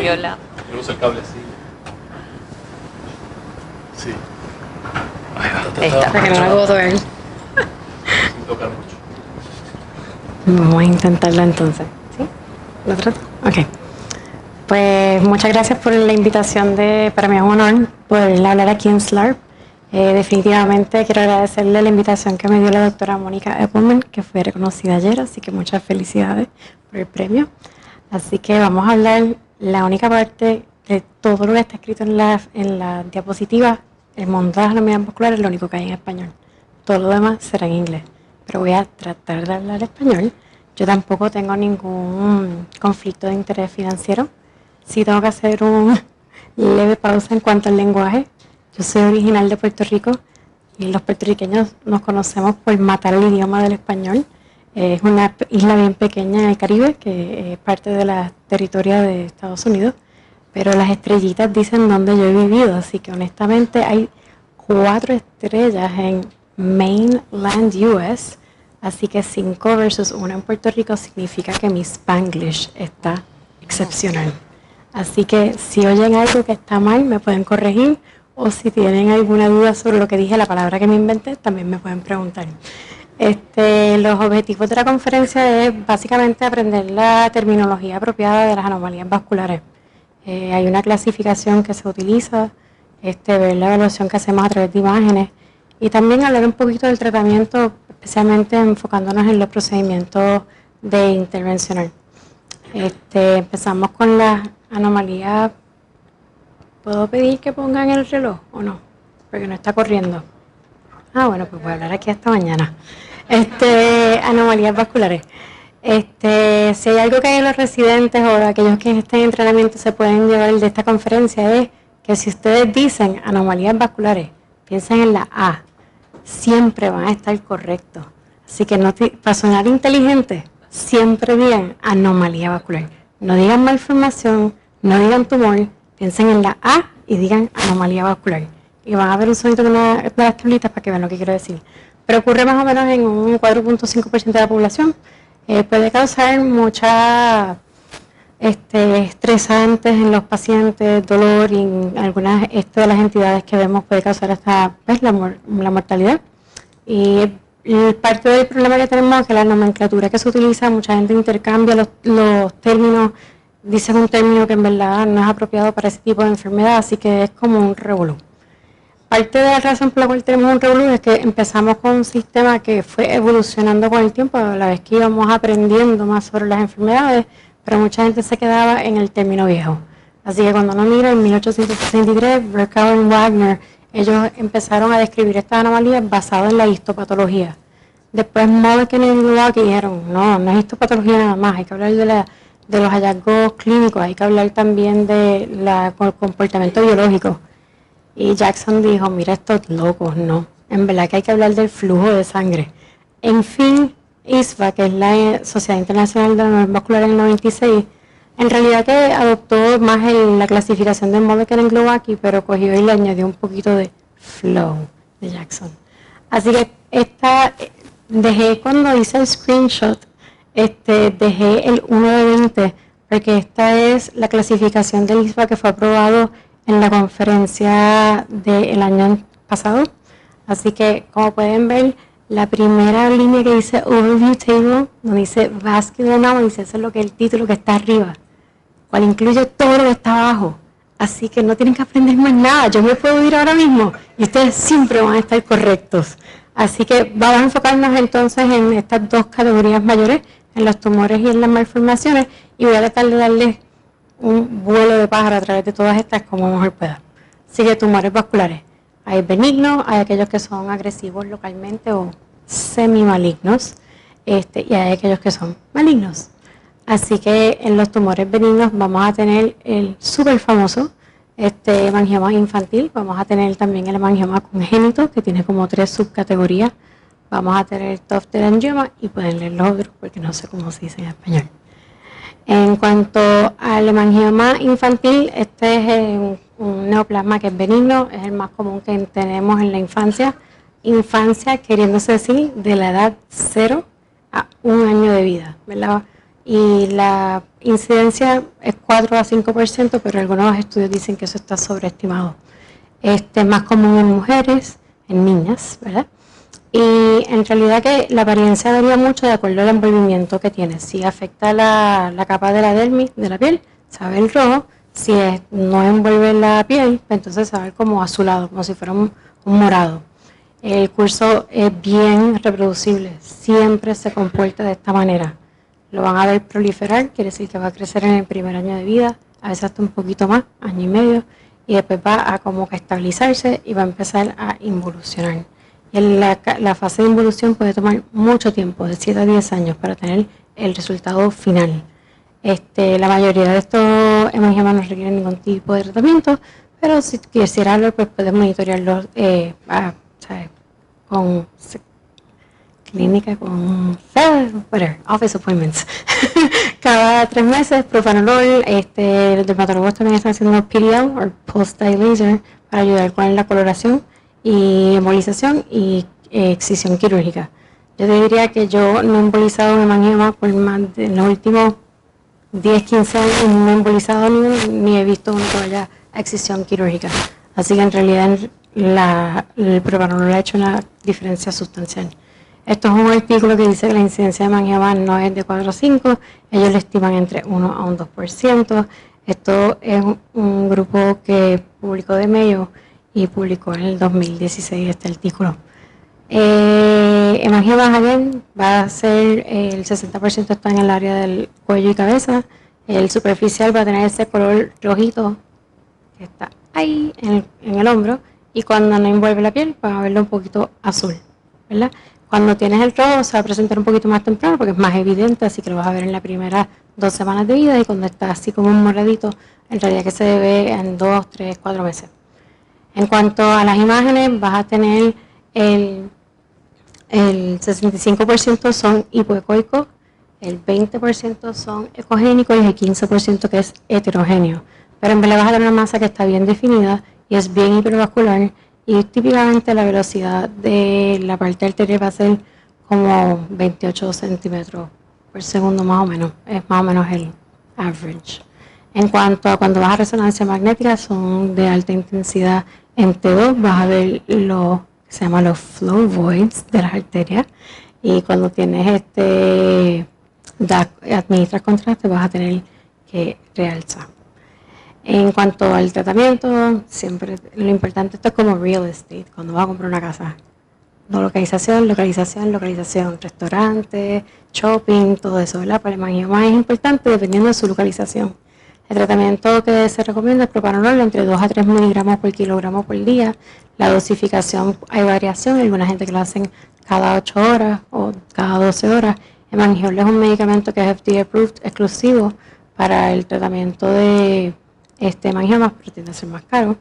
Viola. Yo uso el cable así. Sí. Ahí está. Para que no la puedo tocar. Sin tocar mucho. Vamos a intentarla entonces. ¿Sí? ¿Lo trato? Ok. Pues muchas gracias por la invitación. Para mí es un honor poder hablar aquí en SLARP. Definitivamente quiero agradecerle la invitación que me dio la doctora Mónica Eppelman, que fue reconocida ayer, así que muchas felicidades por el premio. Así que vamos a hablar la única parte de todo lo que está escrito en la diapositiva. El mundo de las anomalías vasculares es lo único que hay en español. Todo lo demás será en inglés. Pero voy a tratar de hablar español. Yo tampoco tengo ningún conflicto de interés financiero. Sí tengo que hacer una leve pausa en cuanto al lenguaje. Yo soy original de Puerto Rico y los puertorriqueños nos conocemos por matar el idioma del español. Es una isla bien pequeña en el Caribe, que es parte de la territoria de Estados Unidos, pero las estrellitas dicen dónde yo he vivido, así que honestamente hay 4 estrellas en mainland US, así que 5 versus 1 en Puerto Rico significa que mi Spanglish está excepcional. Así que si oyen algo que está mal, me pueden corregir, o si tienen alguna duda sobre lo que dije, la palabra que me inventé, también me pueden preguntar. Los objetivos de la conferencia es básicamente aprender la terminología apropiada de las anomalías vasculares. Hay una clasificación que se utiliza, ver la evaluación que hacemos a través de imágenes y también hablar un poquito del tratamiento, especialmente enfocándonos en los procedimientos de intervencional. Empezamos con las anomalías. ¿Puedo pedir que pongan el reloj o no? Porque no está corriendo. Ah, bueno, pues voy a hablar aquí hasta mañana. Anomalías vasculares. Si hay algo que hay los residentes o aquellos que estén en entrenamiento se pueden llevar de esta conferencia es que si ustedes dicen anomalías vasculares, piensen en la A, siempre van a estar correctos. Así que para sonar inteligente, siempre digan anomalía vascular. No digan malformación, no digan tumor, piensen en la A y digan anomalía vascular. Y van a ver un sonido de las tablitas para que vean lo que quiero decir. Pero ocurre más o menos en un 4.5% de la población. Puede causar muchas estresantes en los pacientes, dolor, y en algunas de las entidades que vemos puede causar hasta la mortalidad. Y parte del problema que tenemos es que la nomenclatura que se utiliza, mucha gente intercambia los términos, dicen un término que en verdad no es apropiado para ese tipo de enfermedad, así que es como un revolú. Parte de la razón por la cual tenemos un revolú es que empezamos con un sistema que fue evolucionando con el tiempo, a la vez que íbamos aprendiendo más sobre las enfermedades, pero mucha gente se quedaba en el término viejo. Así que cuando uno mira en 1863, Berkauer y Wagner, ellos empezaron a describir estas anomalías basadas en la histopatología. Después Mulliken y Glowacki dijeron, no es histopatología nada más, hay que hablar de los hallazgos clínicos, hay que hablar también del comportamiento biológico. Y Jackson dijo, mira estos locos, no, en verdad que hay que hablar del flujo de sangre. En fin, ISVA, que es la Sociedad Internacional de Anomalías Vasculares en el 96, en realidad que adoptó más la clasificación de Mulliken en Glowacki, pero cogió y le añadió un poquito de flow de Jackson. Así que dejé cuando hice el screenshot, dejé el 1 de 20, porque esta es la clasificación del ISVA que fue aprobado en la conferencia del año pasado. Así que, como pueden ver, la primera línea que dice Overview Table, donde dice Vascular Anomalies, eso es lo que el título que está arriba, cual incluye todo lo que está abajo. Así que no tienen que aprender más nada. Yo me puedo ir ahora mismo y ustedes siempre van a estar correctos. Así que vamos a enfocarnos entonces en estas dos categorías mayores, en los tumores y en las malformaciones, y voy a tratar de darles un vuelo de pájaro a través de todas estas como mejor pueda. Así que tumores vasculares. Hay benignos, hay aquellos que son agresivos localmente o semimalignos, y hay aquellos que son malignos. Así que en los tumores benignos vamos a tener el súper famoso hemangioma infantil, vamos a tener también el hemangioma congénito, que tiene como 3 subcategorías. Vamos a tener el toftelangioma y pueden leer los otros porque no sé cómo se dice en español. En cuanto al hemangioma infantil, este es un neoplasma que es benigno, es el más común que tenemos en la infancia. Infancia queriéndose decir de la edad 0 a 1 año de vida, ¿verdad? y la incidencia es 4 a 5%, pero algunos estudios dicen que eso está sobreestimado. Es más común en mujeres, en niñas, ¿verdad? Y en realidad que la apariencia varía mucho de acuerdo al envolvimiento que tiene. Si afecta la capa de la dermis, de la piel, se va a ver el rojo. Si no envuelve la piel, pues entonces se va a ver como azulado, como si fuera un morado. El curso es bien reproducible, siempre se comporta de esta manera. Lo van a ver proliferar, quiere decir que va a crecer en el primer año de vida, a veces hasta un poquito más, año y medio, y después va a como que estabilizarse y va a empezar a involucionar. Y la fase de involución puede tomar mucho tiempo, de 7 a 10 años, para tener el resultado final. La mayoría de estos hemangiomas no requieren ningún tipo de tratamiento, pero si quisieras, pues puedes monitorearlos con clínica, con whatever, office appointments. Cada 3 meses, propanolol. Los dermatólogos también están haciendo PDL, o Pulse Dye Laser, para ayudar con la coloración y embolización y excisión quirúrgica. Yo te diría que yo no he embolizado un hemangioma por más de los últimos 10, 15 años, no he embolizado ni he visto uno que vaya a excisión quirúrgica. Así que en realidad el propanolol ha hecho una diferencia sustancial. Esto es un artículo que dice que la incidencia de hemangioma no es de 4 a 5, ellos le estiman entre 1 a un 2%. Esto es un grupo que publicó de Mayo y publicó en el 2016 este artículo. Hemangiomas again va a ser el 60% está en el área del cuello y cabeza. El superficial va a tener ese color rojito que está ahí en el hombro, y cuando no envuelve la piel va a verlo un poquito azul, ¿verdad? Cuando tienes el rojo se va a presentar un poquito más temprano porque es más evidente, así que lo vas a ver en las primeras 2 semanas de vida, y cuando está así como un moradito, en realidad que se ve en 2, 3, 4 meses. En cuanto a las imágenes, vas a tener el 65% son hipoecoicos, el 20% son ecogénicos y el 15% que es heterogéneo. Pero en verdad vas a tener una masa que está bien definida y es bien hipervascular, y típicamente la velocidad de la parte arterial va a ser como 28 centímetros por segundo más o menos. Es más o menos el average. En cuanto a cuando vas a resonancia magnética, son de alta intensidad en T2, vas a ver lo que se llama los flow voids de las arterias, y cuando tienes administras contraste vas a tener que realzar. En cuanto al tratamiento, siempre lo importante, esto es como real estate, cuando vas a comprar una casa. No, localización, localización, localización, restaurante, shopping, todo eso, ¿verdad? Para el hemangioma es importante dependiendo de su localización. El tratamiento que se recomienda es propanolol entre 2 a 3 miligramos por kilogramo por día. La dosificación hay variación, hay alguna gente que lo hacen cada 8 horas o cada 12 horas. Hemangiol es un medicamento que es FDA approved exclusivo para el tratamiento de hemangiomas, pero tiende a ser más caro.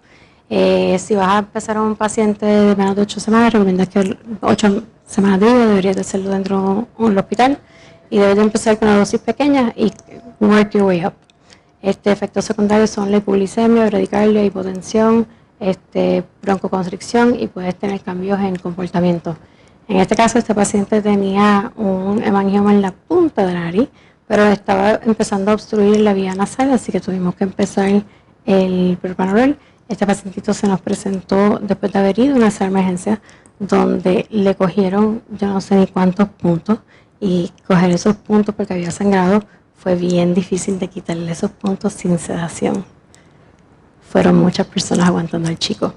Si vas a empezar a un paciente de menos de 8 semanas, recomiendas que 8 semanas de vida deberías de hacerlo dentro de un hospital, y debes de empezar con una dosis pequeña y work your way up. Efectos secundarios son la hipoglicemia, bradicardia, hipotensión, broncoconstricción, y puedes tener cambios en comportamiento. En este caso, este paciente tenía un hemangioma en la punta de la nariz, pero estaba empezando a obstruir la vía nasal, así que tuvimos que empezar el propanolol. Este pacientito se nos presentó después de haber ido a una sala de emergencia donde le cogieron yo no sé ni cuántos puntos, y coger esos puntos porque había sangrado fue bien difícil de quitarle esos puntos sin sedación. Fueron muchas personas aguantando al chico.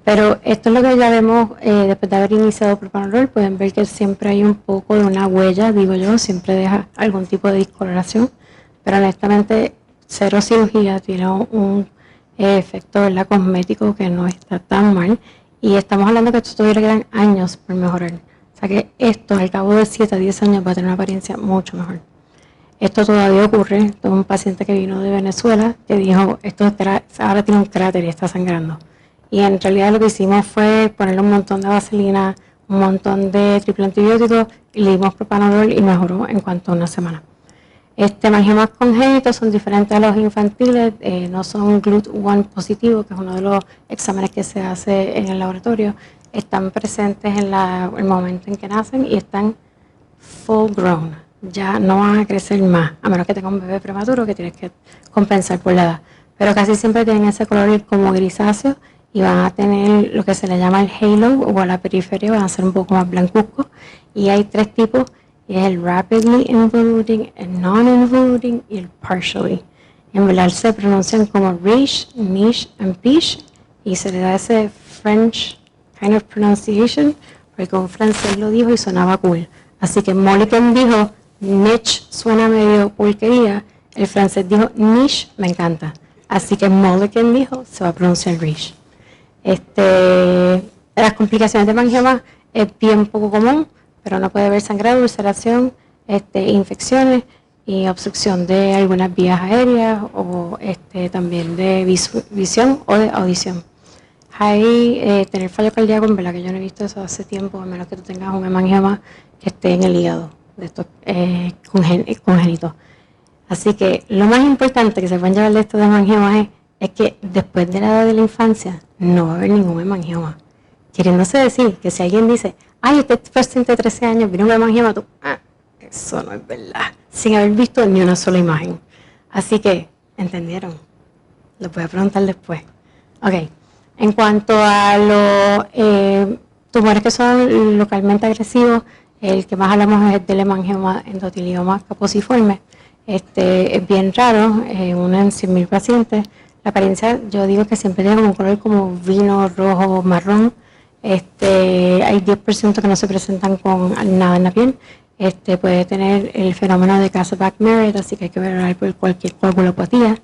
Pero esto es lo que ya vemos después de haber iniciado propanolol. Pueden ver que siempre hay un poco de una huella, digo yo, siempre deja algún tipo de discoloración, pero honestamente cero cirugía, tiene un efecto, ¿verdad?, cosmético que no está tan mal, y estamos hablando que esto todavía quedan años por mejorar. O sea que esto al cabo de 7 a 10 años va a tener una apariencia mucho mejor. Esto todavía ocurre. Esto es un paciente que vino de Venezuela que dijo, ahora tiene un cráter y está sangrando. Y en realidad lo que hicimos fue ponerle un montón de vaselina, un montón de triple antibiótico, y le dimos propanolol y mejoró en cuanto a una semana. Hemangiomas congénitos son diferentes a los infantiles, no son GLUT1 positivo, que es uno de los exámenes que se hace en el laboratorio. Están presentes en el momento en que nacen y están full grown. ya no van a crecer más, a menos que tenga un bebé prematuro que tienes que compensar por la edad. Pero casi siempre tienen ese color como grisáceo y van a tener lo que se le llama el halo o a la periferia, van a ser un poco más blancuzcos. Y hay 3 tipos, y es el rapidly involuting, el non-involuting y el partially. En verdad se pronuncian como Riche, Niche and Piche y se le da ese French kind of pronunciation porque un francés lo dijo y sonaba cool. Así que Mulliken dijo, niche suena medio porquería, el francés dijo, niche me encanta. Así que Mulliken dijo, se va a pronunciar Riche. Las complicaciones de hemangioma es bien poco común, pero no puede haber sangrado, ulceración, infecciones y obstrucción de algunas vías aéreas o también de visión o de audición. Hay tener fallo cardíaco, en verdad que yo no he visto eso hace tiempo, a menos que tú tengas un hemangioma que esté en el hígado, de estos congénitos. Así que lo más importante que se pueden llevar de estos hemangiomas es que después de la edad de la infancia no va a haber ningún hemangioma. Queriéndose decir que si alguien dice, ay, este paciente de 13 años vino un hemangioma, tú, eso no es verdad, sin haber visto ni una sola imagen. Así que, ¿entendieron? Lo voy a preguntar después. Ok, en cuanto a los tumores que son localmente agresivos, el que más hablamos es del hemangioma endotelioma caposiforme. Es bien raro, uno en 100.000 pacientes. La apariencia, yo digo que siempre tiene como un color como vino, rojo, marrón. Hay 10% que no se presentan con nada en la piel. Puede tener el fenómeno de Kasabach-Merritt, así que hay que ver por cualquier coagulopatía.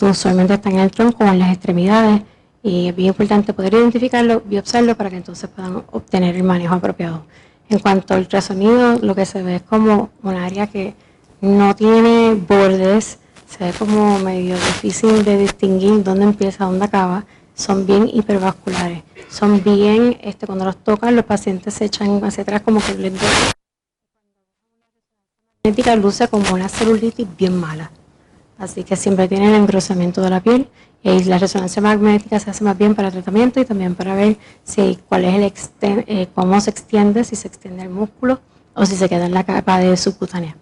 Usualmente están en el tronco o en las extremidades y es bien importante poder identificarlo, biopsiarlo para que entonces puedan obtener el manejo apropiado. En cuanto al ultrasonido, lo que se ve es como un área que no tiene bordes, se ve como medio difícil de distinguir dónde empieza, dónde acaba. Son bien hipervasculares, son bien, cuando los tocan los pacientes se echan hacia atrás como que les duele. La genética luce como una celulitis bien mala, así que siempre tienen el engrosamiento de la piel y la resonancia magnética se hace más bien para tratamiento y también para ver cuál es cómo se extiende, si se extiende el músculo o si se queda en la capa de subcutánea.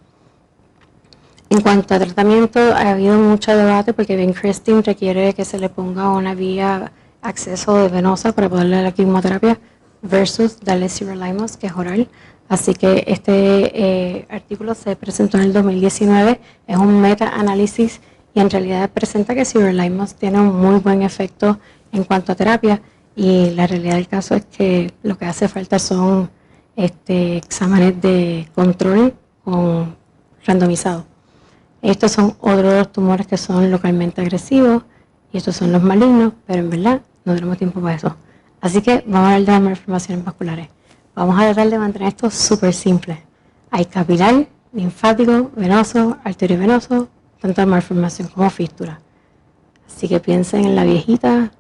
En cuanto a tratamiento, ha habido mucho debate porque vincristine requiere que se le ponga una vía acceso de venosa para poder dar la quimioterapia versus darle sirolimus, que es oral. Así que este artículo se presentó en el 2019, es un meta-análisis y en realidad presenta que sirolimus tiene un muy buen efecto en cuanto a terapia y la realidad del caso es que lo que hace falta son exámenes de control randomizados. Estos son otros de los tumores que son localmente agresivos y estos son los malignos, pero en verdad no tenemos tiempo para eso. Así que vamos a hablar de las malformaciones vasculares. Vamos a tratar de mantener esto súper simple. Hay capilar, linfático, venoso, arteriovenoso, tanto malformación como fístula. Así que piensen en la viejita,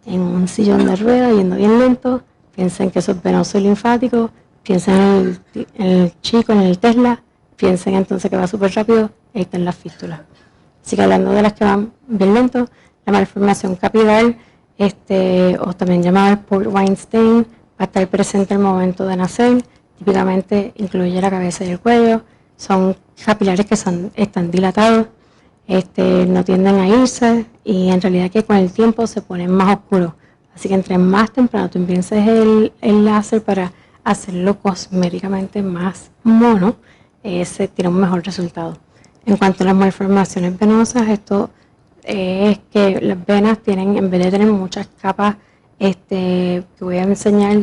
en un sillón de ruedas yendo bien lento, piensen que eso es venoso y linfático, piensen en el chico, en el Tesla, piensen entonces que va súper rápido, ahí están las fístulas. Así que hablando de las que van bien lento, la malformación capilar, o también llamada Port-Weinstein, va a estar presente al momento de nacer, típicamente incluye la cabeza y el cuello, son capilares que están dilatados, no tienden a irse y en realidad que con el tiempo se ponen más oscuros. Así que entre más temprano tú empieces el láser para hacerlo cosméticamente más mono, se tiene un mejor resultado. En cuanto a las malformaciones venosas, esto es que las venas tienen, en vez de tener muchas capas, que voy a enseñar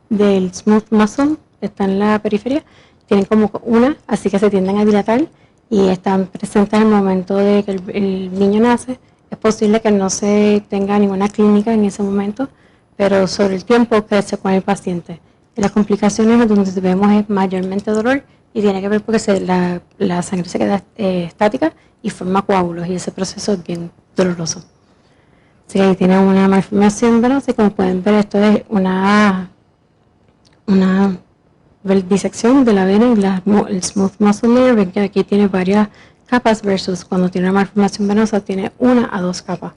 del smooth muscle, que está en la periferia, tienen como una, así que se tienden a dilatar y están presentes en el momento de que el niño nace. Es posible que no se tenga ninguna clínica en ese momento, pero sobre el tiempo crece con el paciente. Y las complicaciones donde vemos es mayormente dolor y tiene que ver porque la sangre se queda estática y forma coágulos y ese proceso es bien doloroso. Así que ahí tienen una malformación venosa y como pueden ver esto es una disección de la vena y el smooth muscle layer. Ven que aquí tiene varias capas versus cuando tiene una malformación venosa tiene 1 a 2 capas.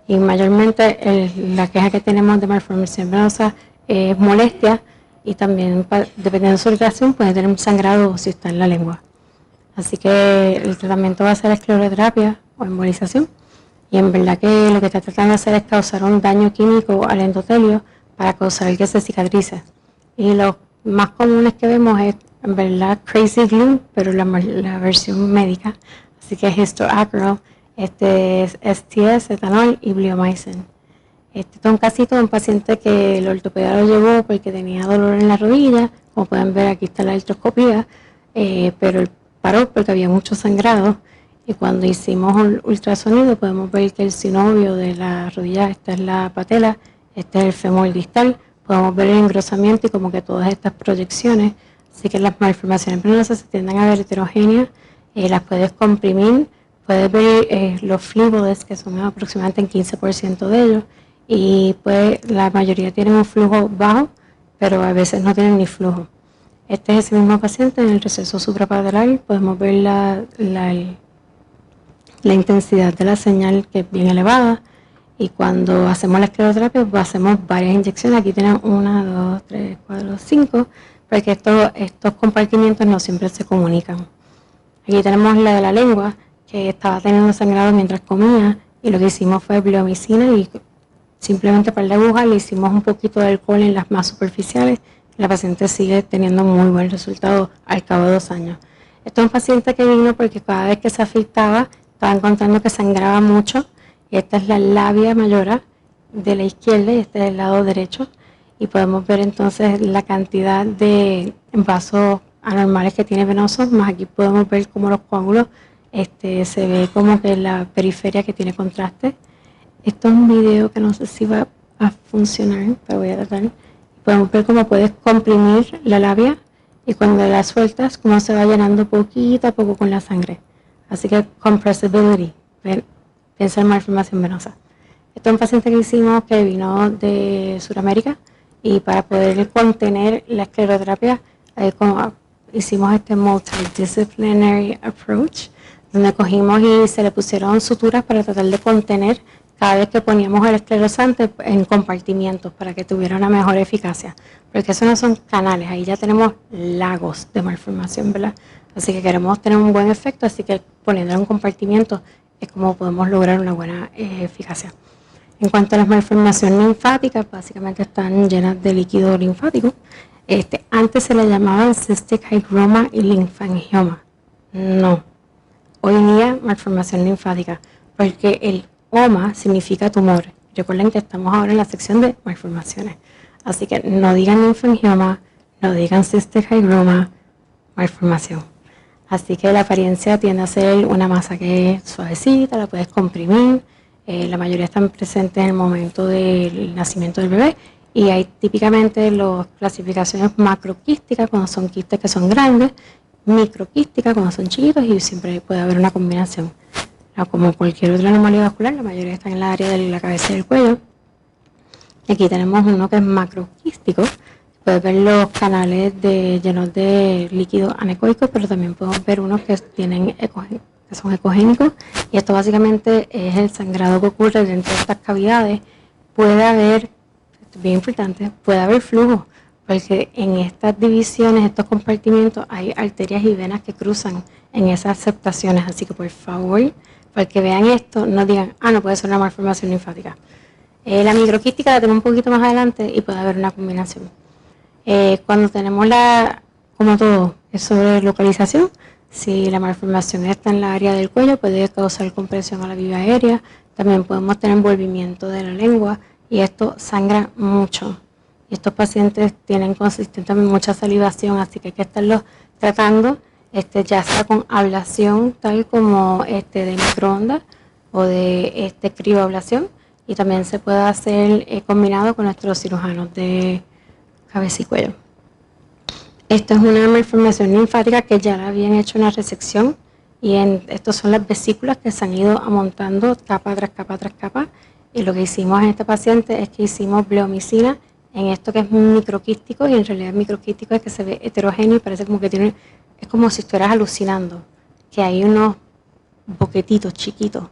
Y mayormente la queja que tenemos de malformación venosa es molestia y también, dependiendo de su ubicación, puede tener un sangrado si está en la lengua. Así que el tratamiento va a ser escleroterapia o embolización. Y en verdad que lo que está tratando de hacer es causar un daño químico al endotelio para causar que se cicatrice. Y los más comunes que vemos es, en verdad, crazy glue, pero la versión médica. Así que es histoacrol, es STS, etanol y bleomycin. Este es un casito de un paciente que el ortopeda lo llevó porque tenía dolor en la rodilla. Como pueden ver, aquí está la artroscopía, pero él paró porque había mucho sangrado. Y cuando hicimos un ultrasonido podemos ver que el sinovio de la rodilla, esta es la patela, este es el fémur distal, podemos ver el engrosamiento y como que todas estas proyecciones. Así que las malformaciones venosas se tienden a ver heterogéneas, las puedes comprimir, puedes ver los flíbodes, que son aproximadamente el 15% de ellos, y pues la mayoría tienen un flujo bajo, pero a veces no tienen ni flujo. Este es ese mismo paciente en el receso suprapatelar, podemos ver la intensidad de la señal, que es bien elevada, y cuando hacemos la escleroterapia pues hacemos varias inyecciones. Aquí tienen 1, 2, 3, 4, 5, porque estos compartimientos no siempre se comunican. Aquí tenemos la de la lengua, que estaba teniendo sangrado mientras comía, y lo que hicimos fue bleomicina, y simplemente para la aguja le hicimos un poquito de alcohol en las más superficiales, y la paciente sigue teniendo muy buen resultado al cabo de 2 años. Esto es un paciente que vino porque cada vez que se afectaba estaba encontrando que sangraba mucho, y esta es la labia mayora de la izquierda y este es el lado derecho, y podemos ver entonces la cantidad de vasos anormales que tiene venosos, más aquí podemos ver como los coágulos, se ve como que la periferia que tiene contraste. Esto es un video que no sé si va a funcionar, pero voy a tratar. Podemos ver cómo puedes comprimir la labia y cuando la sueltas, cómo se va llenando poquito a poco con la sangre. Así que compressibility, piensa en malformación venosa. Este es un paciente que hicimos que vino de Sudamérica, y para poder contener la escleroterapia hicimos este multidisciplinary approach, donde cogimos y se le pusieron suturas para tratar de contener cada vez que poníamos el esclerosante en compartimientos para que tuviera una mejor eficacia, porque eso no son canales, ahí ya tenemos lagos de malformación, ¿verdad? Así que queremos tener un buen efecto, así que poniéndolo en compartimientos es como podemos lograr una buena eficacia. En cuanto a las malformaciones linfáticas, básicamente están llenas de líquido linfático. Antes se le llamaban cystic hygroma y linfangioma. No, hoy día malformación linfática, porque el OMA significa tumor. Recuerden que estamos ahora en la sección de malformaciones. Así que no digan linfangioma, no digan cystic hygroma, malformación. Así que la apariencia tiende a ser una masa que es suavecita, la puedes comprimir. La mayoría están presentes en el momento del nacimiento del bebé, y hay típicamente las clasificaciones macroquísticas cuando son quistes que son grandes, microquísticas cuando son chiquitos, y siempre puede haber una combinación. Como cualquier otra anomalía vascular, la mayoría están en el área de la cabeza y del cuello. Aquí tenemos uno que es macroquístico. Puedes ver los canales llenos de líquido anecoico, pero también podemos ver unos que son ecogénicos, y esto básicamente es el sangrado que ocurre dentro de estas cavidades. Puede haber, esto es bien importante, puede haber flujo, porque en estas divisiones, estos compartimientos, hay arterias y venas que cruzan en esas septaciones. Así que por favor, para que vean esto, no digan, no puede ser una malformación linfática. La microquística la tenemos un poquito más adelante y puede haber una combinación. Cuando tenemos como todo, es sobre localización. Si la malformación está en la área del cuello, puede causar compresión a la vía aérea. También podemos tener envolvimiento de la lengua, y esto sangra mucho. Y estos pacientes tienen consistentemente mucha salivación, así que hay que estarlos tratando, ya sea con ablación, tal como de microondas o de crioablación, y también se puede hacer combinado con nuestros cirujanos de cabeza y cuello. Esto es una malformación linfática que ya le habían hecho una resección, y estos son las vesículas que se han ido amontando capa tras capa tras capa, y lo que hicimos en este paciente es que hicimos bleomicina en esto que es microquístico, y en realidad microquístico es que se ve heterogéneo y parece como que es como si estuvieras alucinando, que hay unos boquetitos chiquitos.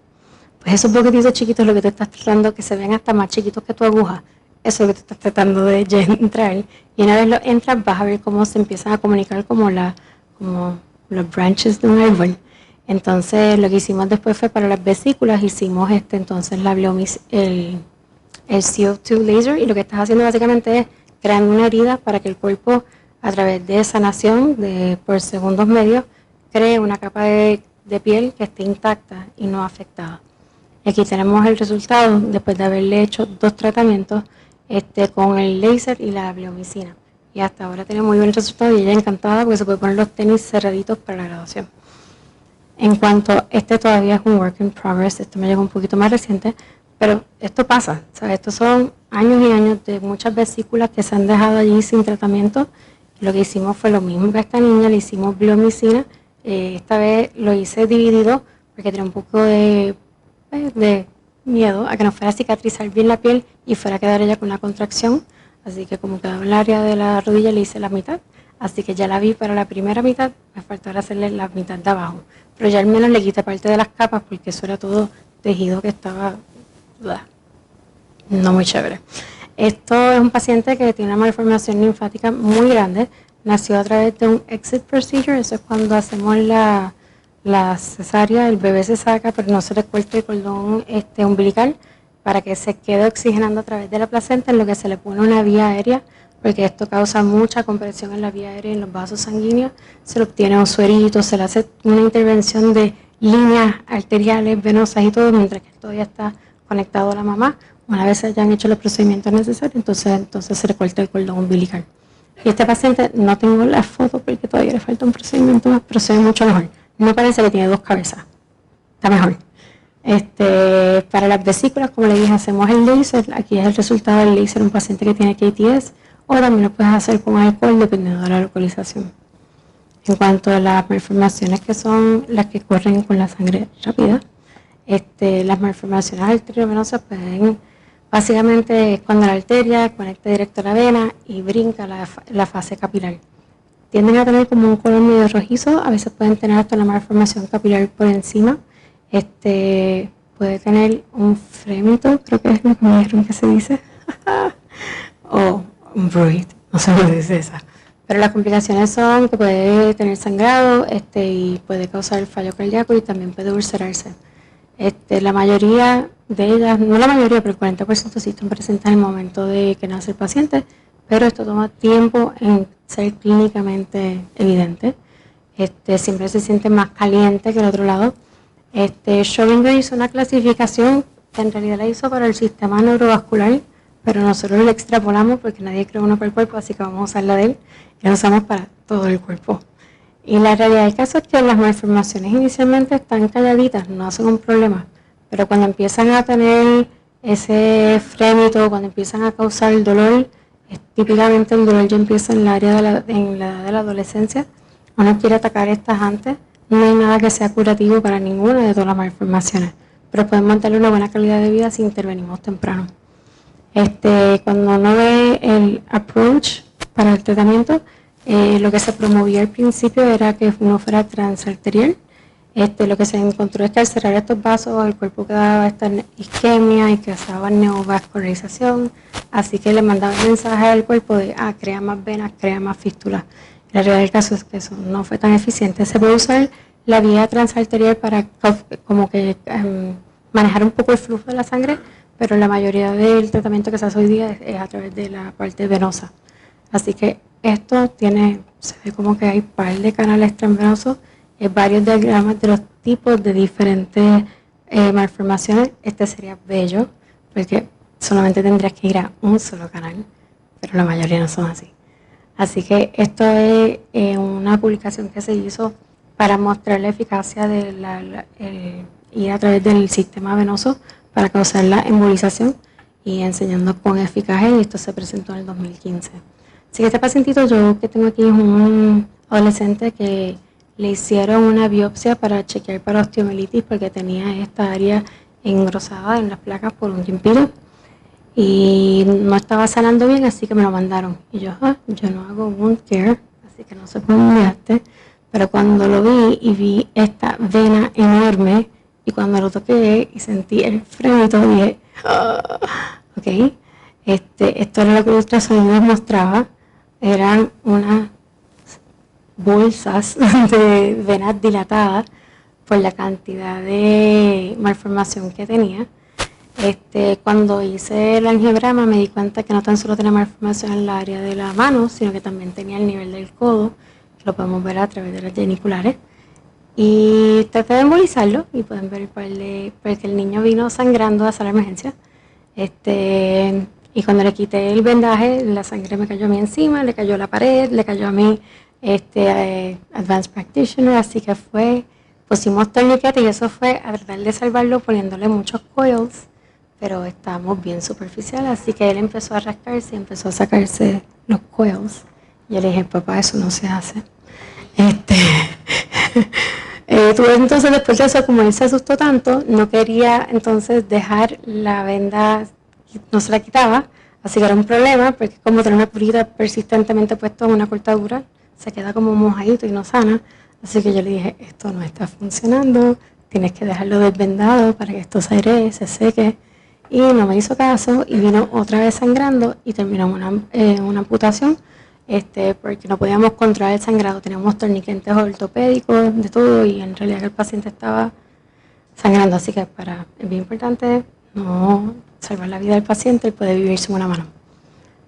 Pues esos boquetitos chiquitos, lo que te estás tratando, que se ven hasta más chiquitos que tu aguja, eso es lo que tú estás tratando de entrar. Y una vez lo entras, vas a ver cómo se empiezan a comunicar como los branches de un árbol. Entonces, lo que hicimos después fue para las vesículas, hicimos entonces el CO2 laser, y lo que estás haciendo básicamente es creando una herida para que el cuerpo, a través de sanación por segundos medios, cree una capa de piel que esté intacta y no afectada. Aquí tenemos el resultado después de haberle hecho 2 tratamientos con el láser y la bleomicina. Y hasta ahora tiene muy buen resultado y ella encantada porque se puede poner los tenis cerraditos para la graduación. En cuanto, todavía es un work in progress, esto me llegó un poquito más reciente, pero esto pasa, ¿sabes? Estos son años y años de muchas vesículas que se han dejado allí sin tratamiento. Lo que hicimos fue lo mismo que a esta niña, le hicimos bleomicina. Esta vez lo hice dividido porque tenía un poco de miedo a que no fuera a cicatrizar bien la piel y fuera a quedar ella con una contracción. Así que como quedaba en el área de la rodilla, le hice la mitad. Así que ya la vi para la primera mitad, me faltó ahora hacerle la mitad de abajo. Pero ya al menos le quité parte de las capas porque eso era todo tejido que estaba no muy chévere. Esto es un paciente que tiene una malformación linfática muy grande. Nació a través de un exit procedure, eso es cuando hacemos la cesárea, el bebé se saca, pero no se le corta el cordón umbilical para que se quede oxigenando a través de la placenta, en lo que se le pone una vía aérea, porque esto causa mucha compresión en la vía aérea y en los vasos sanguíneos. Se le obtiene un suerito, se le hace una intervención de líneas arteriales, venosas y todo, mientras que todavía está conectado a la mamá. Una vez se hayan hecho los procedimientos necesarios, entonces se le corta el cordón umbilical. Y este paciente, no tengo la foto porque todavía le falta un procedimiento más, pero se ve mucho mejor. No parece que tiene 2 cabezas. Está mejor. Para las vesículas, como le dije, hacemos el láser. Aquí es el resultado del láser, un paciente que tiene KTS, o también lo puedes hacer con alcohol dependiendo de la localización. En cuanto a las malformaciones que son las que corren con la sangre rápida, las malformaciones arteriovenosas pueden, básicamente es cuando la arteria conecta directo a la vena y brinca la fase capilar. Tienden a tener como un color medio rojizo, a veces pueden tener hasta una malformación capilar por encima. Puede tener un frémito, creo que es lo que me dijeron que se dice, o un bruit, no sé cómo dice esa. Pero las complicaciones son que puede tener sangrado y puede causar fallo cardíaco y también puede ulcerarse. La mayoría de ellas, no la mayoría, pero el 40% sí están presentes en el momento de que nace el paciente, pero esto toma tiempo en ser clínicamente evidente. Siempre se siente más caliente que el otro lado. Schrödinger hizo una clasificación que en realidad la hizo para el sistema neurovascular, pero nosotros la extrapolamos porque nadie creó uno para el cuerpo, así que vamos a usar la de él y la usamos para todo el cuerpo. Y la realidad del caso es que las malformaciones inicialmente están calladitas, no hacen un problema, pero cuando empiezan a tener ese frémito, cuando empiezan a causar el dolor, típicamente el dolor ya empieza en la edad de la adolescencia. Uno quiere atacar estas antes. No hay nada que sea curativo para ninguna de todas las malformaciones, pero pueden mantener una buena calidad de vida si intervenimos temprano. Cuando uno ve el approach para el tratamiento, lo que se promovía al principio era que uno fuera transarterial. Lo que se encontró es que al cerrar estos vasos el cuerpo quedaba esta isquemia y causaba neovascularización, así que le mandaba el mensaje al cuerpo de crea más venas, crea más fístulas. La realidad del caso es que eso no fue tan eficiente. Se puede usar la vía transarterial para manejar un poco el flujo de la sangre, pero la mayoría del tratamiento que se hace hoy día es a través de la parte venosa. Así que esto se ve como que hay un par de canales transvenosos, varios diagramas de los tipos de diferentes malformaciones. Este sería bello, porque solamente tendrías que ir a un solo canal, pero la mayoría no son así. Así que esto es una publicación que se hizo para mostrar la eficacia de ir a través del sistema venoso para causar la embolización y enseñando cuán eficaz es, y esto se presentó en el 2015. Así que este pacientito yo que tengo aquí es un adolescente que le hicieron una biopsia para chequear para osteomielitis porque tenía esta área engrosada en las placas por un tiempito. Y no estaba sanando bien, así que me lo mandaron. Y yo no hago wound care, así que no sé cómo me hace. Pero cuando lo vi y vi esta vena enorme, y cuando lo toqué y sentí el frémito, dije, ok. Esto era lo que el ultrasonido mostraba, eran unas bolsas de venas dilatadas por la cantidad de malformación que tenía. Cuando hice el angiograma me di cuenta que no tan solo tenía malformación en el área de la mano, sino que también tenía el nivel del codo, que lo podemos ver a través de las geniculares. Y traté de embolizarlo y pueden ver porque el niño vino sangrando a la emergencia. Y cuando le quité el vendaje, la sangre me cayó a mí encima, le cayó a la pared, le cayó a mí Advanced Practitioner, así que pusimos torniquete y eso fue a tratar de salvarlo poniéndole muchos coils, pero estábamos bien superficiales, así que él empezó a rascarse y empezó a sacarse los coils. Y yo le dije, papá, eso no se hace. Entonces después de eso, como él se asustó tanto, no quería entonces dejar la venda, no se la quitaba, así que era un problema, porque como tener una curita persistentemente puesto en una cortadura, se queda como mojadito y no sana, así que yo le dije, esto no está funcionando, tienes que dejarlo desvendado para que esto se airee, se seque, y no me hizo caso, y vino otra vez sangrando, y terminó una amputación, porque no podíamos controlar el sangrado, teníamos torniquetes ortopédicos, de todo, y en realidad el paciente estaba sangrando, así que es bien importante no salvar la vida del paciente, él puede vivir sin una mano.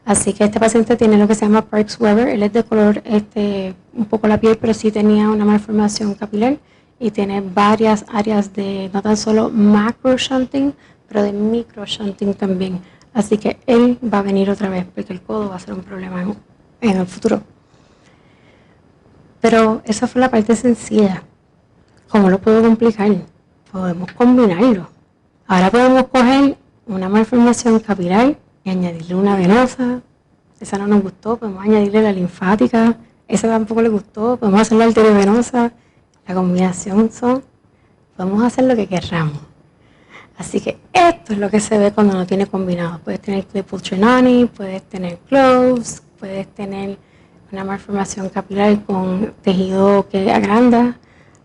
Así que este paciente tiene lo que se llama Parkes-Weber, él es de color un poco la piel, pero sí tenía una malformación capilar y tiene varias áreas de no tan solo macro shunting, pero de micro shunting también. Así que él va a venir otra vez porque el codo va a ser un problema en el futuro. Pero esa fue la parte sencilla. ¿Cómo lo puedo complicar? Podemos combinarlo. Ahora podemos coger una malformación capilar y añadirle una venosa. Esa no nos gustó, podemos añadirle la linfática. Esa tampoco le gustó, podemos hacer la arteriovenosa. La combinación podemos hacer lo que queramos. Así que esto es lo que se ve cuando no tiene combinado. Puedes tener Klippel-Trenaunay, puedes tener Cloves, puedes tener una malformación capilar con tejido que agranda.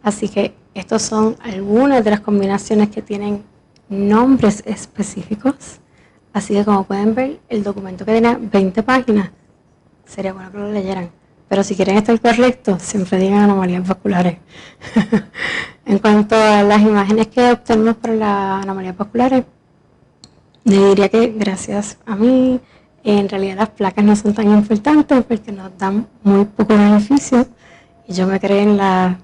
Así que estas son algunas de las combinaciones que tienen nombres específicos. Así que como pueden ver, el documento que tenía 20 páginas, sería bueno que lo leyeran. Pero si quieren estar correctos, siempre digan anomalías vasculares. En cuanto a las imágenes que obtenemos para las anomalías vasculares, le diría que gracias a mí, en realidad las placas no son tan importantes porque nos dan muy poco beneficio. Y yo me creé en la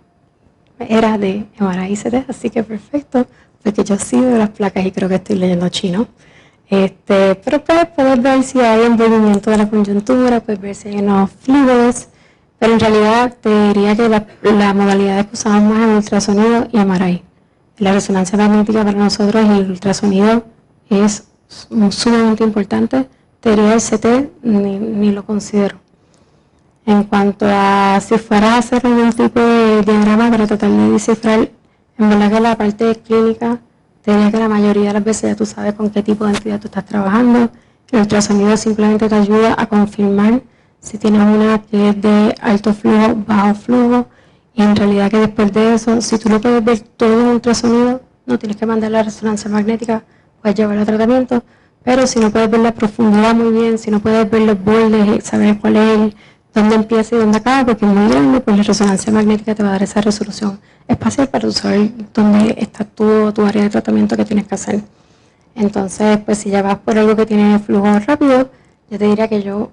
era de MRI y CT, así que perfecto, porque yo sí veo las placas y creo que estoy leyendo chino. Pero puedes ver si hay envolvimiento de la coyuntura, puedes ver si hay unos fluidos, pero en realidad te diría que la modalidad que usamos más es ultrasonido y MRI. La resonancia magnética para nosotros y el ultrasonido es sumamente importante. Te diría el CT ni lo considero. En cuanto a si fueras a hacer algún tipo de diagrama para tratar de descifrar, en verdad que la parte clínica, te diría que la mayoría de las veces ya tú sabes con qué tipo de entidad tú estás trabajando. El ultrasonido simplemente te ayuda a confirmar si tienes una que es de alto flujo, bajo flujo, y en realidad que después de eso, si tú lo puedes ver todo en ultrasonido, no tienes que mandar la resonancia magnética, puedes llevarlo a tratamiento, pero si no puedes ver la profundidad muy bien, si no puedes ver los bordes, saber cuál es dónde empieza y dónde acaba, porque es muy grande, pues la resonancia magnética te va a dar esa resolución espacial para saber dónde está tu área de tratamiento que tienes que hacer. Entonces, pues si ya vas por algo que tiene flujo rápido, yo te diría que yo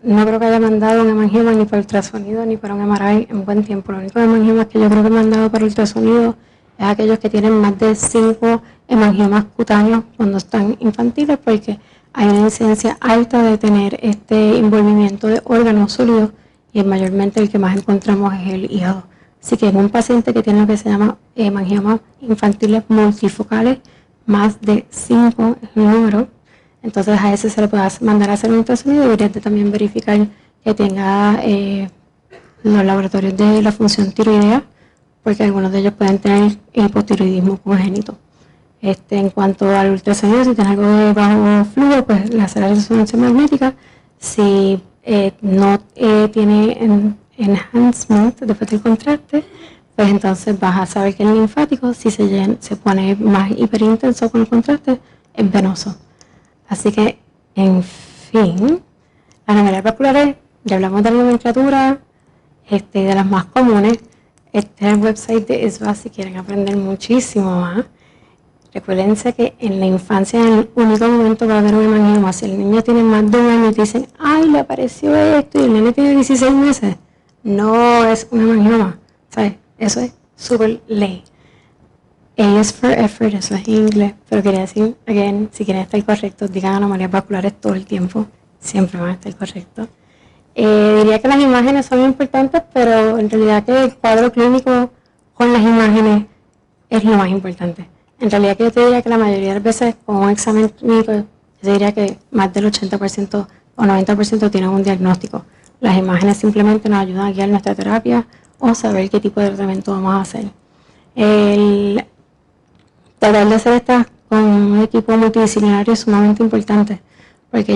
no creo que haya mandado un hemangioma ni para ultrasonido ni para un MRI en buen tiempo. Los únicos hemangiomas que yo creo que he mandado para ultrasonido es aquellos que tienen más de 5 hemangiomas cutáneos cuando están infantiles, porque hay una incidencia alta de tener este envolvimiento de órganos sólidos y mayormente el que más encontramos es el hígado. Así que en un paciente que tiene lo que se llama hemangiomas infantiles multifocales, más de 5 es el número, entonces a ese se le puede mandar a hacer un ultrasonido y deberías de también verificar que tenga los laboratorios de la función tiroidea, porque algunos de ellos pueden tener hipotiroidismo congénito. En cuanto al ultrasonido, si tiene algo de bajo flujo, pues le hace la resonancia magnética. Si no tiene enhancement después del contraste, pues entonces vas a saber que es linfático. Si se pone más hiperintenso con el contraste, es venoso. Así que En fin, las anomalías vasculares, ya hablamos de la nomenclatura, de las más comunes. Este es el website de ISVA si quieren aprender muchísimo más. Recuérdense que en la infancia, en el único momento va a haber un hemangioma. Si el niño tiene más de un año y te dicen, ay, le apareció esto, y el niño tiene 16 meses, no es un hemangioma, ¿sabes? Eso es súper ley. A is for effort, eso es en inglés, pero quería decir, again, si quieren estar correctos, digan anomalías vasculares todo el tiempo, siempre van a estar correctos. Diría que las imágenes son importantes, pero en realidad que el cuadro clínico con las imágenes es lo más importante. En realidad que yo te diría que la mayoría de las veces con un examen clínico, yo te diría que más del 80% o 90% tienen un diagnóstico. Las imágenes simplemente nos ayudan a guiar nuestra terapia o saber qué tipo de tratamiento vamos a hacer. Tratar de hacer estas con un equipo multidisciplinario es sumamente importante, porque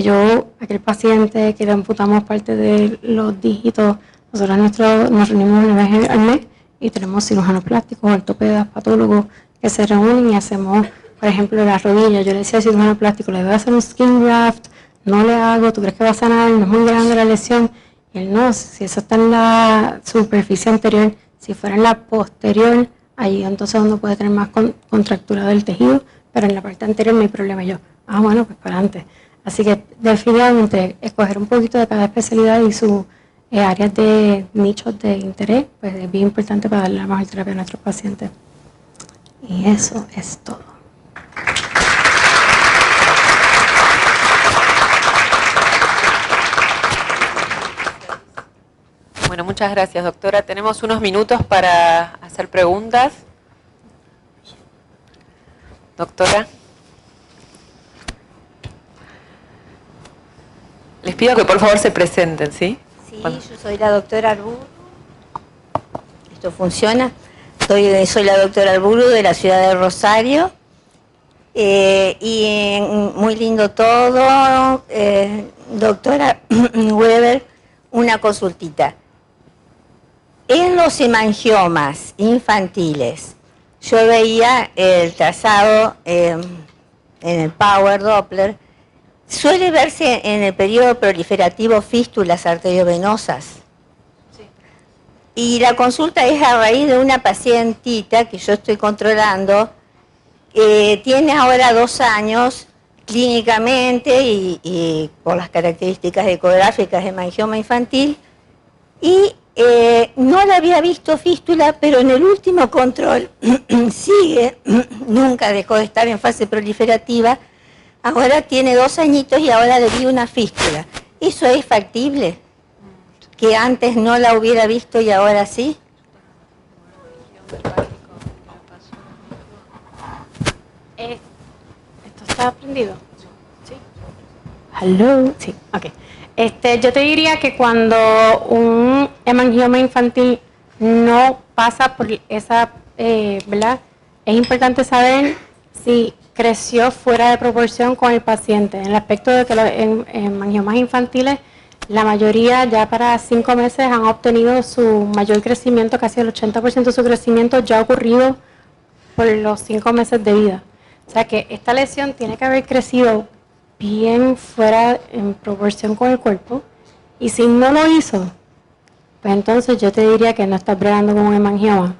aquel paciente que le amputamos parte de los dígitos, nosotros nos reunimos una vez al mes y tenemos cirujanos plásticos, ortopedas, patólogos que se reúnen y hacemos, por ejemplo, la rodilla. Yo le decía al cirujano plástico, le voy a hacer un skin graft, no le hago, ¿tú crees que va a sanar? No es muy grande la lesión. Y él no, si eso está en la superficie anterior, si fuera en la posterior, ahí entonces uno puede tener más contractura del tejido, pero en la parte anterior no hay problema. Y yo, bueno, pues para adelante. Así que definitivamente escoger un poquito de cada especialidad y sus áreas de nichos de interés, pues es bien importante para darle la mejor terapia a nuestros pacientes. Y eso es todo. Bueno, muchas gracias, doctora. Tenemos unos minutos para hacer preguntas. Doctora. Les pido que por favor se presenten, ¿sí? Sí, yo soy la doctora Arburu. ¿Esto funciona? Soy la doctora Arburu de la ciudad de Rosario. Muy lindo todo. Doctora Weber, una consultita. En los hemangiomas infantiles, yo veía el trazado en el Power Doppler. Suele verse en el periodo proliferativo fístulas arteriovenosas. Sí. Y la consulta es a raíz de una pacientita que yo estoy controlando, tiene ahora 2 años clínicamente y por las características ecográficas de hemangioma infantil, y no la había visto fístula, pero en el último control sigue, nunca dejó de estar en fase proliferativa. Ahora tiene 2 añitos y ahora le vi una fístula. ¿Eso es factible? ¿Que antes no la hubiera visto y ahora sí? ¿Esto está prendido? Sí. ¿Hello? Sí, ok. Yo te diría que cuando un hemangioma infantil no pasa por esa, ¿verdad? Es importante saber si creció fuera de proporción con el paciente, en el aspecto de que los hemangiomas infantiles, la mayoría ya para 5 meses han obtenido su mayor crecimiento, casi el 80% de su crecimiento ya ha ocurrido por los 5 meses de vida. O sea que esta lesión tiene que haber crecido bien fuera en proporción con el cuerpo, y si no lo hizo, pues entonces yo te diría que no estás bregando con un hemangioma,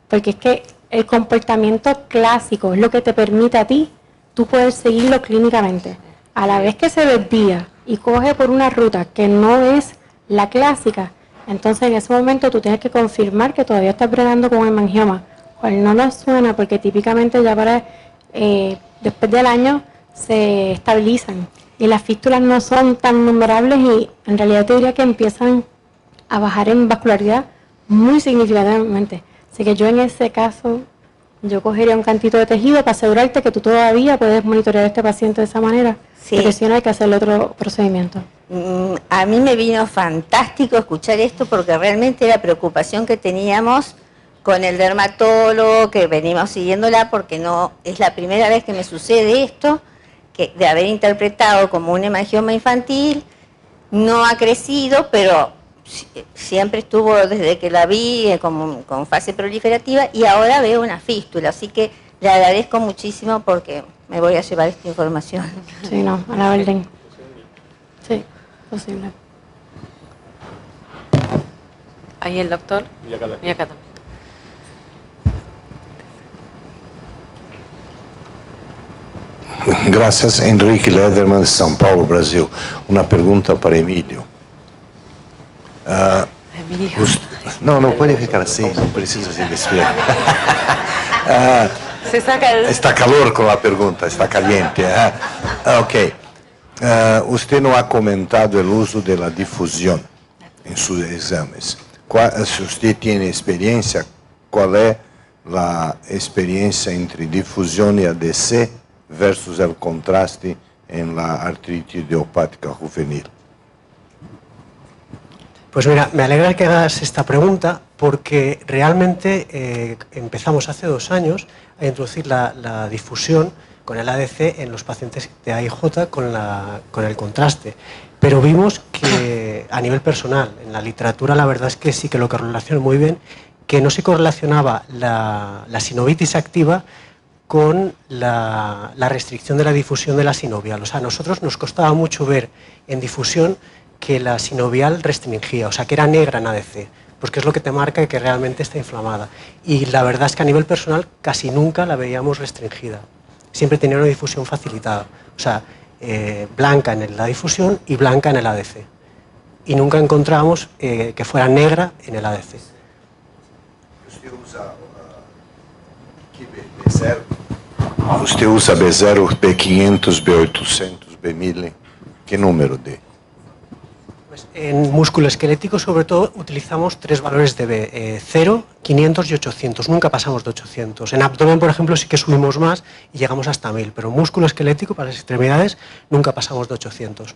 porque es que el comportamiento clásico es lo que te permite a ti, tú puedes seguirlo clínicamente. A la vez que se desvía y coge por una ruta que no es la clásica, entonces en ese momento tú tienes que confirmar que todavía estás bregando con un hemangioma, cual no nos suena porque típicamente ya para después del año se estabilizan y las fístulas no son tan numerables y en realidad te diría que empiezan a bajar en vascularidad muy significativamente. Así que yo en ese caso, yo cogería un cantito de tejido para asegurarte que tú todavía puedes monitorear a este paciente de esa manera, sí. Porque si no hay que hacer otro procedimiento. A mí me vino fantástico escuchar esto porque realmente la preocupación que teníamos con el dermatólogo, que venimos siguiéndola porque no es la primera vez que me sucede esto, que de haber interpretado como un hemangioma infantil, no ha crecido, pero siempre estuvo desde que la vi con fase proliferativa y ahora veo una fístula, así que le agradezco muchísimo porque me voy a llevar esta información. Sí, no, a la orden. Sí, posible. Ahí el doctor. Y acá la... Y acá también. Gracias, Enrique Lederman, São Paulo, Brasil. Una pregunta para Emilio. Emilio. No puede ficar así, no precisa se desviar. Se saca el... Está calor con la pregunta, está caliente. Ok. Usted no ha comentado el uso de la difusión en sus exámenes. Si usted tiene experiencia, ¿cuál es la experiencia entre difusión y ADC versus el contraste en la artritis idiopática juvenil? Pues mira, me alegra que hagas esta pregunta porque realmente empezamos hace 2 años a introducir la difusión con el ADC en los pacientes de AIJ con el contraste. Pero vimos que a nivel personal, en la literatura la verdad es que sí que lo correlaciona muy bien, que no se correlacionaba la sinovitis activa con la restricción de la difusión de la sinovial. O sea, a nosotros nos costaba mucho ver en difusión que la sinovial restringía, o sea, que era negra en ADC, pues que es lo que te marca que realmente está inflamada. Y la verdad es que a nivel personal casi nunca la veíamos restringida. Siempre tenía una difusión facilitada, o sea, blanca en la difusión y blanca en el ADC. Y nunca encontramos que fuera negra en el ADC. Usted usa B0, B500, B800, B1000. ¿Qué número de? Pues en músculo esquelético, sobre todo, utilizamos 3 valores de B, 0, 500 y 800. Nunca pasamos de 800. En abdomen, por ejemplo, sí que subimos más y llegamos hasta 1000, pero músculo esquelético, para las extremidades, nunca pasamos de 800.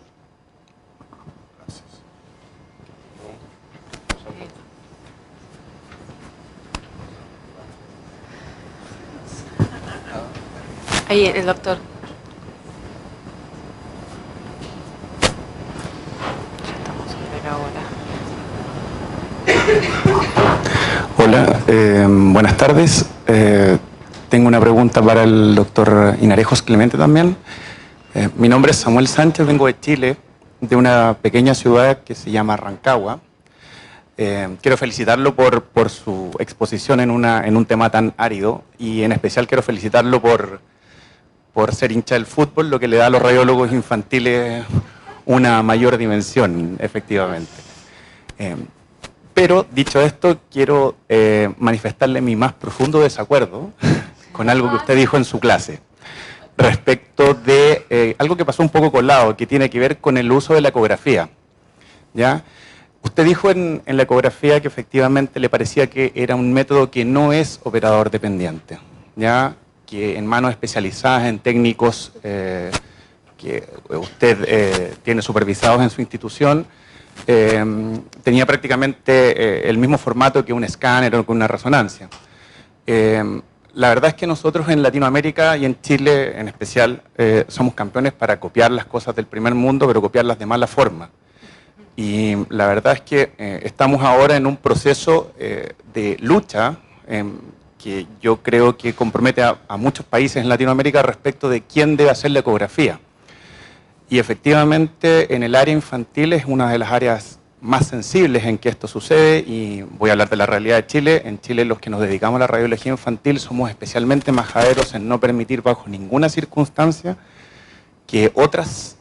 Ahí el doctor. Hola, buenas tardes. Tengo una pregunta para el doctor Hinarejos Clemente también. Mi nombre es Samuel Sánchez, vengo de Chile, de una pequeña ciudad que se llama Rancagua. Quiero felicitarlo por su exposición en un tema tan árido y en especial quiero felicitarlo por ser hincha del fútbol, lo que le da a los radiólogos infantiles una mayor dimensión, efectivamente. Pero, dicho esto, quiero manifestarle mi más profundo desacuerdo con algo que usted dijo en su clase, respecto de algo que pasó un poco colado, que tiene que ver con el uso de la ecografía, ¿ya? Usted dijo en la ecografía que efectivamente le parecía que era un método que no es operador dependiente, ¿ya? Que en manos especializadas, en técnicos que usted tiene supervisados en su institución, tenía prácticamente el mismo formato que un escáner o que una resonancia. La verdad es que nosotros en Latinoamérica y en Chile en especial somos campeones para copiar las cosas del primer mundo, pero copiarlas de mala forma. Y la verdad es que estamos ahora en un proceso de lucha que yo creo que compromete a muchos países en Latinoamérica respecto de quién debe hacer la ecografía. Y efectivamente en el área infantil es una de las áreas más sensibles en que esto sucede y voy a hablar de la realidad de Chile. En Chile los que nos dedicamos a la radiología infantil somos especialmente majaderos en no permitir bajo ninguna circunstancia que otras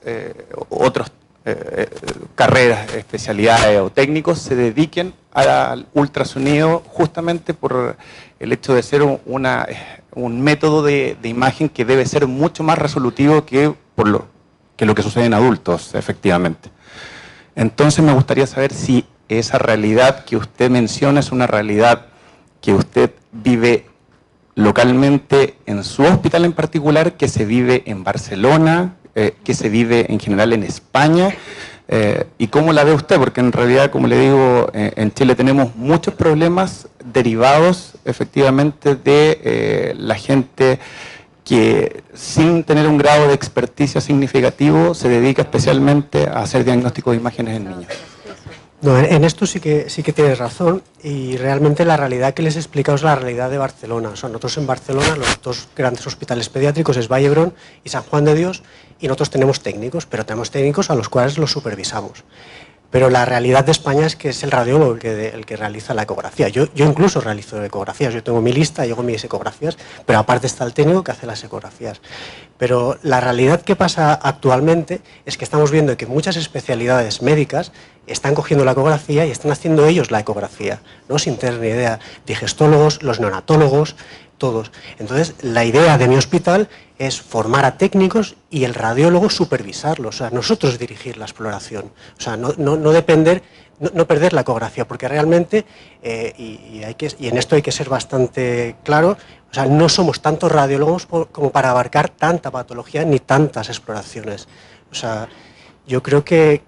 carreras, especialidades o técnicos se dediquen al ultrasonido justamente por el hecho de ser un método de imagen que debe ser mucho más resolutivo que lo que sucede en adultos, efectivamente. Entonces me gustaría saber si esa realidad que usted menciona es una realidad que usted vive localmente en su hospital en particular, que se vive en Barcelona, que se vive en general en España, y cómo la ve usted, porque en realidad, como le digo, en Chile tenemos muchos problemas derivados efectivamente de la gente que sin tener un grado de experticia significativo se dedica especialmente a hacer diagnóstico de imágenes en niños. No, en esto sí que tienes razón, y realmente la realidad que les he explicado es la realidad de Barcelona. O sea, nosotros en Barcelona, los dos grandes hospitales pediátricos es Vall-d'Hebron y San Juan de Dios, y nosotros tenemos técnicos, pero tenemos técnicos a los cuales los supervisamos. Pero la realidad de España es que es el radiólogo el que realiza la ecografía. Yo incluso realizo ecografías, yo tengo mi lista, yo hago mis ecografías, pero aparte está el técnico que hace las ecografías. Pero la realidad que pasa actualmente es que estamos viendo que muchas especialidades médicas están cogiendo la ecografía y están haciendo ellos la ecografía, ¿no? Sin tener ni idea. Digestólogos, los neonatólogos, todos. Entonces, la idea de mi hospital es formar a técnicos y el radiólogo supervisarlos, o sea, nosotros dirigir la exploración, o sea, no depender, no perder la ecografía, porque realmente, y en esto hay que ser bastante claro, o sea, no somos tantos radiólogos como para abarcar tanta patología ni tantas exploraciones. O sea, yo creo que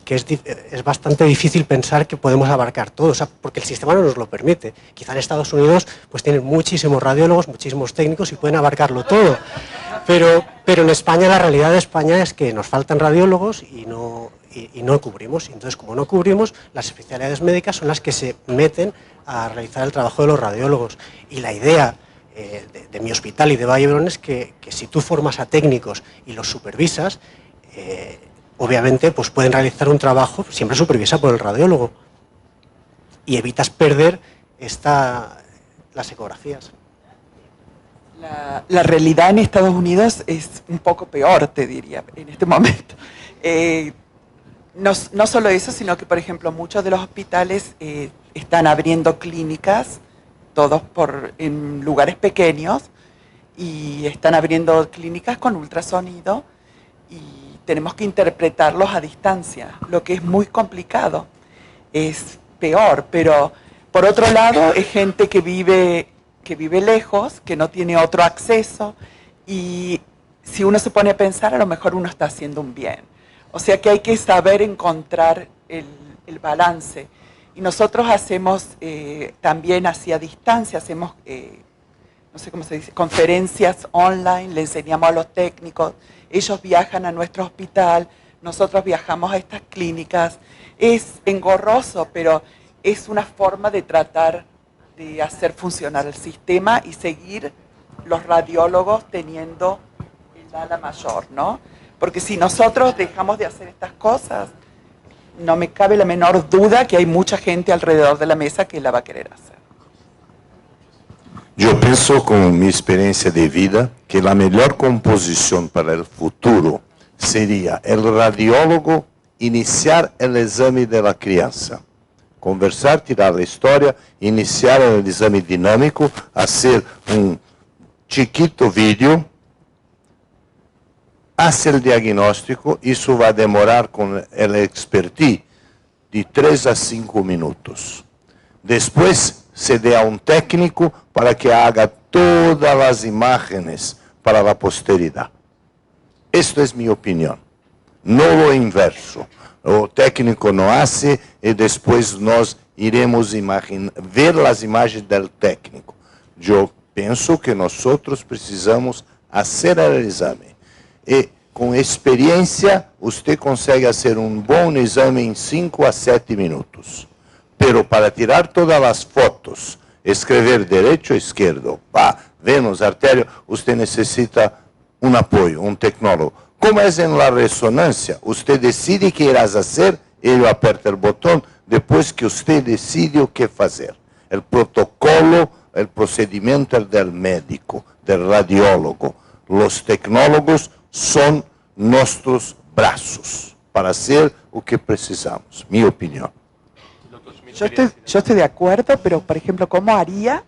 es bastante difícil pensar que podemos abarcar todo, o sea, porque el sistema no nos lo permite. Quizá en Estados Unidos pues tienen muchísimos radiólogos, muchísimos técnicos y pueden abarcarlo todo. Pero en España, la realidad de España es que nos faltan radiólogos y no cubrimos. Entonces, como no cubrimos, las especialidades médicas son las que se meten a realizar el trabajo de los radiólogos. Y la idea de mi hospital y de Vall-d'Hebron es que si tú formas a técnicos y los supervisas, obviamente pues pueden realizar un trabajo siempre supervisado por el radiólogo y evitas perder las ecografías. La realidad en Estados Unidos es un poco peor, te diría, en este momento. No solo eso, sino que, por ejemplo, muchos de los hospitales están abriendo clínicas, todos en lugares pequeños, y están abriendo clínicas con ultrasonido, y tenemos que interpretarlos a distancia, lo que es muy complicado. Es peor, pero por otro lado es gente que vive lejos, que no tiene otro acceso, y si uno se pone a pensar, a lo mejor uno está haciendo un bien. O sea que hay que saber encontrar el balance. Y nosotros hacemos también hacia distancia, hacemos, no sé cómo se dice, conferencias online, le enseñamos a los técnicos, ellos viajan a nuestro hospital, nosotros viajamos a estas clínicas. Es engorroso, pero es una forma de tratar de hacer funcionar el sistema y seguir los radiólogos teniendo el ala mayor, ¿no? Porque si nosotros dejamos de hacer estas cosas, no me cabe la menor duda que hay mucha gente alrededor de la mesa que la va a querer hacer. Yo pienso con mi experiencia de vida que la mejor composición para el futuro sería el radiólogo iniciar el examen de la crianza, conversar, tirar la historia, iniciar el examen dinámico, hacer un chiquito vídeo, hace el diagnóstico, eso va a demorar con el expertise de 3 a 5 minutos. Después se dé a un técnico para que haga todas las imágenes para la posteridad. Esto es mi opinión, no lo inverso. O técnico no hace y después nos iremos ver las imágenes del técnico. Yo pienso que nosotros precisamos hacer el examen. Y con experiencia usted consigue hacer un buen examen en 5 a 7 minutos. Pero para tirar todas las fotos, escribir derecho o izquierdo, venos, arterio, usted necesita un apoyo, un tecnólogo. Como es en la resonancia, usted decide qué irás a hacer, él aperta el botón, después que usted decide qué hacer. El protocolo, el procedimiento del médico, del radiólogo. Los tecnólogos son nuestros brazos para hacer lo que precisamos, mi opinión. Yo estoy de acuerdo, pero por ejemplo, ¿cómo haría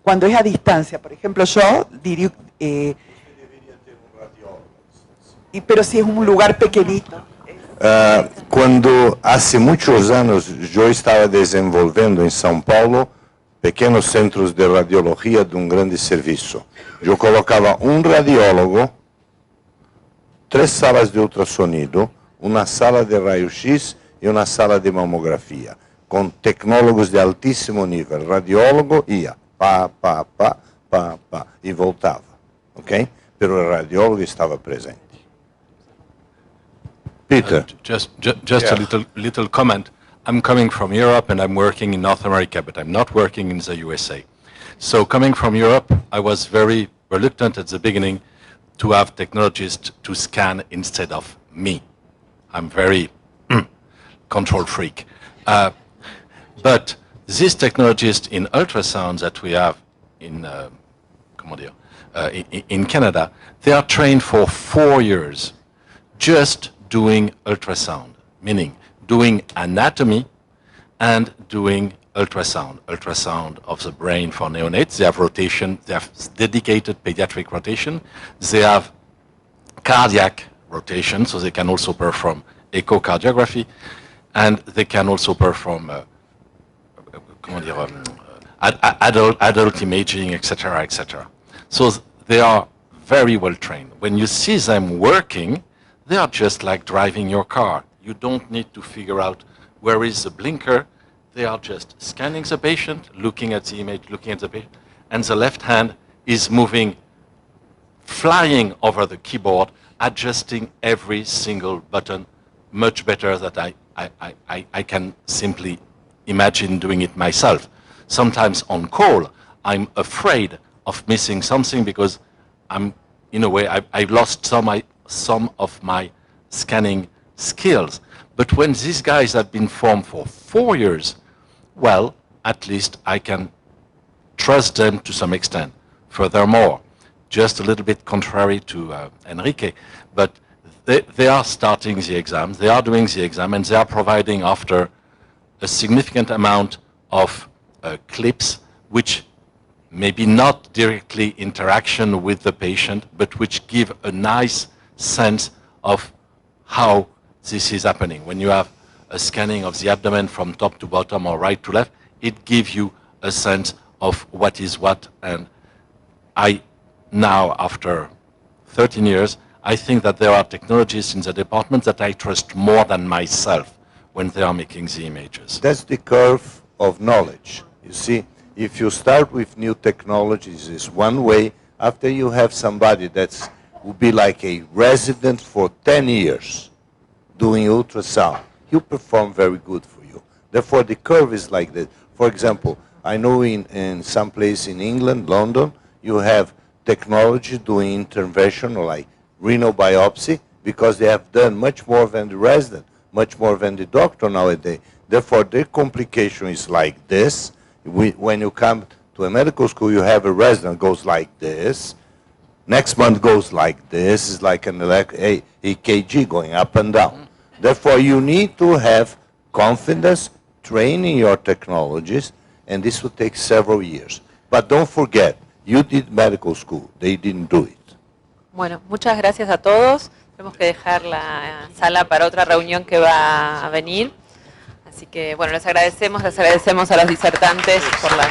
cuando es a distancia? Por ejemplo, yo diría, pero si es un lugar pequeñito. Cuando hace muchos años yo estaba desenvolviendo en São Paulo pequeños centros de radiología de un grande servicio. Yo colocaba un radiólogo, 3 salas de ultrasonido, una sala de rayo-x y una sala de mamografía, con tecnólogos de altísimo nivel. Radiólogo ia, y voltava, ¿ok? Pero el radiólogo estaba presente. Peter. Just a little comment. I'm coming from Europe and I'm working in North America, but I'm not working in the USA. So coming from Europe, I was very reluctant at the beginning to have technologists to scan instead of me. I'm very control freak. But these technologists in ultrasound that we have in, in Canada, they are trained for 4 years just doing ultrasound, meaning doing anatomy and doing ultrasound of the brain for neonates. They have rotation, they have dedicated pediatric rotation, they have cardiac rotation, so they can also perform echocardiography, and they can also perform adult imaging, etc., etc. So they are very well trained. When you see them working, they are just like driving your car. You don't need to figure out where is the blinker. They are just scanning the patient, looking at the image, looking at the patient, and the left hand is moving, flying over the keyboard, adjusting every single button much better than I can simply imagine doing it myself. Sometimes on call, I'm afraid of missing something because I'm, in a way, I've lost some of my scanning skills. But when these guys have been formed for 4 years, well, at least I can trust them to some extent. Furthermore, just a little bit contrary to Enrique, but they are starting the exam, they are doing the exam, and they are providing after a significant amount of clips, which maybe not directly interaction with the patient, but which give a nice sense of how this is happening. When you have a scanning of the abdomen from top to bottom or right to left, it gives you a sense of what is what. And I now, after 13 years, I think that there are technologies in the department that I trust more than myself when they are making the images. That's the curve of knowledge. You see, if you start with new technologies, is one way. After you have somebody that will be like a resident for 10 years doing ultrasound, he'll perform very good for you. Therefore, the curve is like this. For example, I know in some place in England, London, you have technology doing intervention like renal biopsy because they have done much more than the resident, much more than the doctor nowadays. Therefore, their complication is like this. When you come to a medical school, you have a resident goes like this. Next month goes like this. It's like an EKG going up and down. Therefore, you need to have confidence, training your technologies, and this will take several years. But don't forget, you did medical school. They didn't do it. Bueno, muchas gracias a todos. Tenemos que dejar la sala para otra reunión que va a venir. Así que, bueno, les agradecemos a los disertantes por las